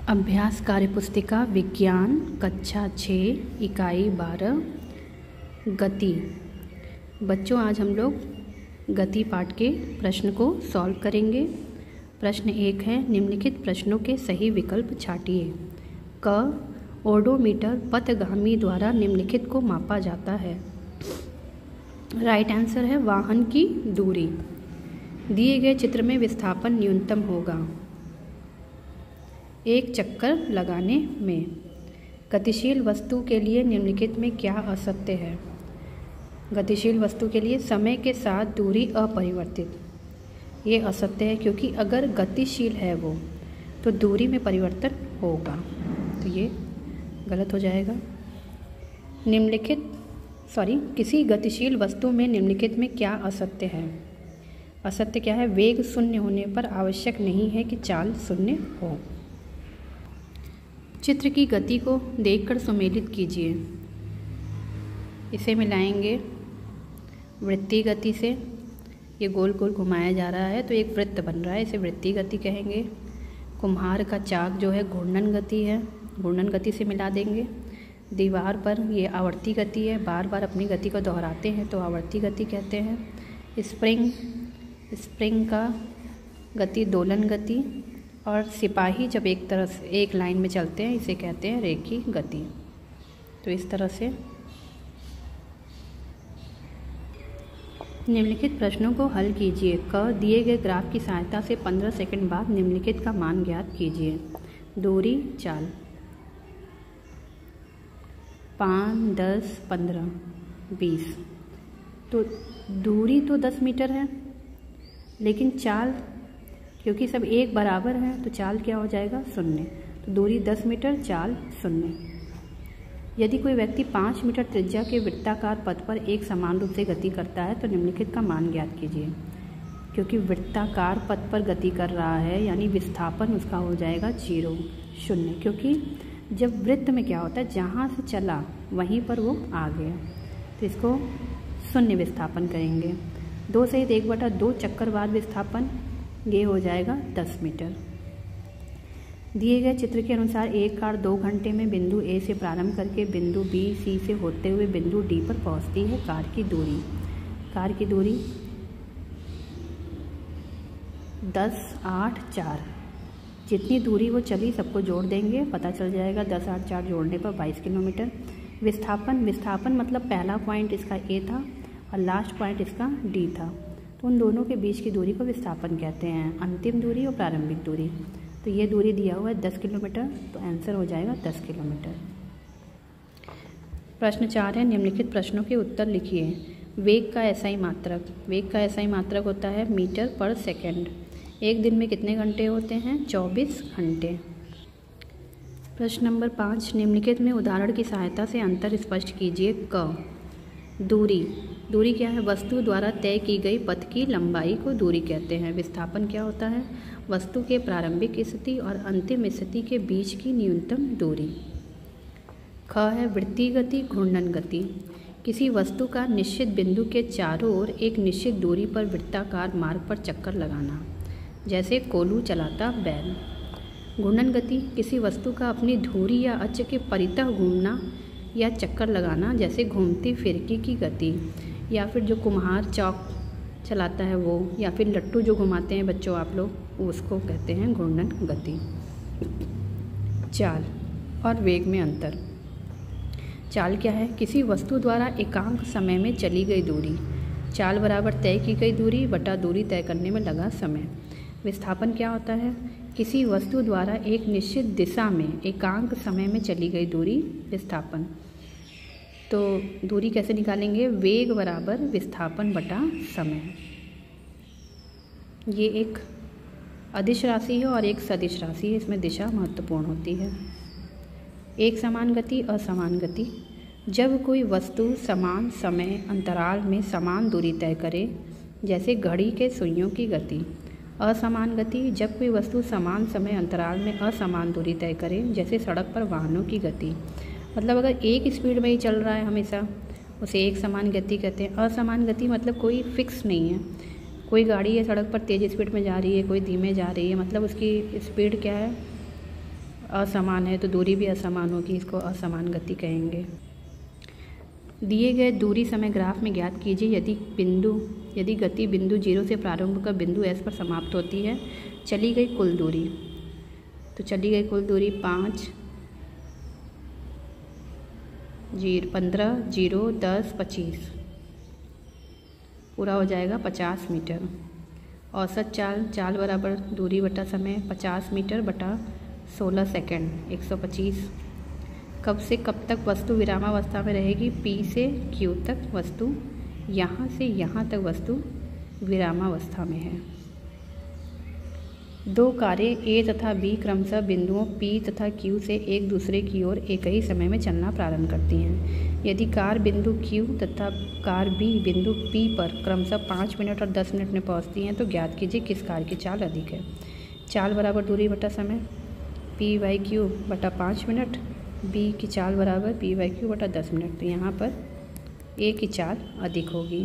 अभ्यास कार्यपुस्तिका विज्ञान कक्षा 6 इकाई 12 गति। बच्चों, आज हम लोग गति पाठ के प्रश्न को सॉल्व करेंगे। प्रश्न 1 है, निम्नलिखित प्रश्नों के सही विकल्प छांटिए। क ओडोमीटर पथगामी द्वारा निम्नलिखित को मापा जाता है। राइट आंसर है वाहन की दूरी। दिए गए चित्र में विस्थापन न्यूनतम होगा एक चक्कर लगाने में। गतिशील वस्तु के लिए निम्नलिखित में क्या असत्य है? गतिशील वस्तु के लिए समय के साथ दूरी अपरिवर्तित। ये असत्य है, क्योंकि अगर गतिशील है वो तो दूरी में परिवर्तन होगा, तो ये गलत हो जाएगा। किसी गतिशील वस्तु में निम्नलिखित में क्या असत्य है? असत्य क्या है? वेग शून्य होने पर आवश्यक नहीं है कि चाल शून्य हो। चित्र की गति को देखकर सुमेलित कीजिए। इसे मिलाएंगे वृत्तीय गति से। ये गोल गोल घुमाया जा रहा है तो एक वृत्त बन रहा है, इसे वृत्तीय गति कहेंगे। कुम्हार का चाक जो है घूर्णन गति है, घूर्णन गति से मिला देंगे। दीवार पर ये आवर्ती गति है, बार बार अपनी गति को दोहराते हैं तो आवर्ती गति कहते हैं। स्प्रिंग का गति दोलन गति, और सिपाही जब एक तरह से एक लाइन में चलते हैं इसे कहते हैं रेखीय गति। तो इस तरह से निम्नलिखित प्रश्नों को हल कीजिए। क दिए गए ग्राफ की सहायता से 15 सेकंड बाद निम्नलिखित का मान ज्ञात कीजिए। दूरी, चाल। 5, 10, 15, 20। तो दूरी तो 10 मीटर है, लेकिन चाल क्योंकि सब एक बराबर है तो चाल क्या हो जाएगा? 0। तो दूरी 10 मीटर, चाल 0। यदि कोई व्यक्ति 5 मीटर त्रिज्या के वृत्ताकार पथ पर एक समान रूप से गति करता है तो निम्नलिखित का मान ज्ञात कीजिए। क्योंकि वृत्ताकार पथ पर गति कर रहा है यानी विस्थापन उसका हो जाएगा 0। क्योंकि जब वृत्त में क्या होता है, जहाँ से चला वहीं पर वो आ गया, तो इसको 0 विस्थापन करेंगे। 2 सहित 1/2 चक्कर बाद विस्थापन, ये हो जाएगा 10 मीटर। दिए गए चित्र के अनुसार एक कार 2 घंटे में बिंदु ए से प्रारंभ करके बिंदु बी सी से होते हुए बिंदु डी पर पहुंचती है। कार की दूरी 10, 8, 4। जितनी दूरी वो चली सबको जोड़ देंगे, पता चल जाएगा। 10, 8, 4 जोड़ने पर 22 किलोमीटर। विस्थापन मतलब पहला पॉइंट इसका ए था और लास्ट पॉइंट इसका डी था, तो उन दोनों के बीच की दूरी को विस्थापन कहते हैं, अंतिम दूरी और प्रारंभिक दूरी। तो ये दूरी दिया हुआ है 10 किलोमीटर, तो आंसर हो जाएगा 10 किलोमीटर। प्रश्न 4 है, निम्नलिखित प्रश्नों के उत्तर लिखिए। वेग का एसआई मात्रक होता है मीटर पर सेकेंड। एक दिन में कितने घंटे होते हैं? 24 घंटे। प्रश्न नंबर 5, निम्नलिखित में उदाहरण की सहायता से अंतर स्पष्ट कीजिए। क दूरी क्या है? वस्तु द्वारा तय की गई पथ की लंबाई को दूरी कहते हैं। विस्थापन क्या होता है? वस्तु के प्रारंभिक स्थिति और अंतिम स्थिति के बीच की न्यूनतम दूरी। ख है वृत्तीय गति, घूर्णन गति। किसी वस्तु का निश्चित बिंदु के चारों ओर एक निश्चित दूरी पर वृत्ताकार मार्ग पर चक्कर लगाना, जैसे कोल्हू चलाता बैल। घूर्णन गति किसी वस्तु का अपनी धुरी या अक्ष के परितः घूमना या चक्कर लगाना, जैसे घूमती फिरकी की गति, या फिर जो कुम्हार चौक चलाता है वो, या फिर लट्टू जो घुमाते हैं बच्चों आप लोग, उसको कहते हैं घूर्णन गति। चाल और वेग में अंतर। चाल क्या है? किसी वस्तु द्वारा एकांक समय में चली गई दूरी। चाल बराबर तय की गई दूरी बटा दूरी तय करने में लगा समय। विस्थापन क्या होता है? किसी वस्तु द्वारा एक निश्चित दिशा में एकांक समय में चली गई दूरी, विस्थापन। तो दूरी कैसे निकालेंगे? वेग बराबर विस्थापन बटा समय। ये एक अदिश राशि है और एक सदिश राशि है, इसमें दिशा महत्वपूर्ण होती है। एक समान गति, असमान गति। जब कोई वस्तु समान समय अंतराल में समान दूरी तय करे, जैसे घड़ी के सुइयों की गति। असमान गति, जब कोई वस्तु समान समय अंतराल में असमान दूरी तय करे, जैसे सड़क पर वाहनों की गति। मतलब अगर एक स्पीड में ही चल रहा है हमेशा, उसे एक समान गति कहते हैं। असमान गति मतलब कोई फिक्स नहीं है, कोई गाड़ी है सड़क पर तेज़ स्पीड में जा रही है, कोई धीमे जा रही है, मतलब उसकी स्पीड क्या है, असमान है तो दूरी भी असमान होगी, इसको असमान गति कहेंगे। दिए गए दूरी समय ग्राफ में ज्ञात कीजिए यदि गति बिंदु 0 से प्रारंभ कर बिंदु S पर समाप्त होती है। चली गई कुल दूरी, तो चली गई कुल दूरी 5, 15, 0, 10, 25, पूरा हो जाएगा 50 मीटर। औसत चाल बराबर दूरी बटा समय 50 मीटर बटा 16 सेकंड 125। कब से कब तक वस्तु विरामावस्था में रहेगी? P से Q तक वस्तु, यहाँ से यहाँ तक वस्तु विरामावस्था में है। दो कारें A तथा B क्रमशः बिंदुओं P तथा Q से एक दूसरे की ओर एक ही समय में चलना प्रारंभ करती हैं। यदि कार बिंदु Q तथा कार B बिंदु P पर क्रमशः 5 मिनट और 10 मिनट में पहुंचती हैं, तो ज्ञात कीजिए किस कार की चाल अधिक है। चाल बराबर दूरी बटा समय P/Q बटा 5 मिनट, B की चाल बराबर P/Q बटा 10 मिनट। तो यहाँ पर A की चाल अधिक होगी।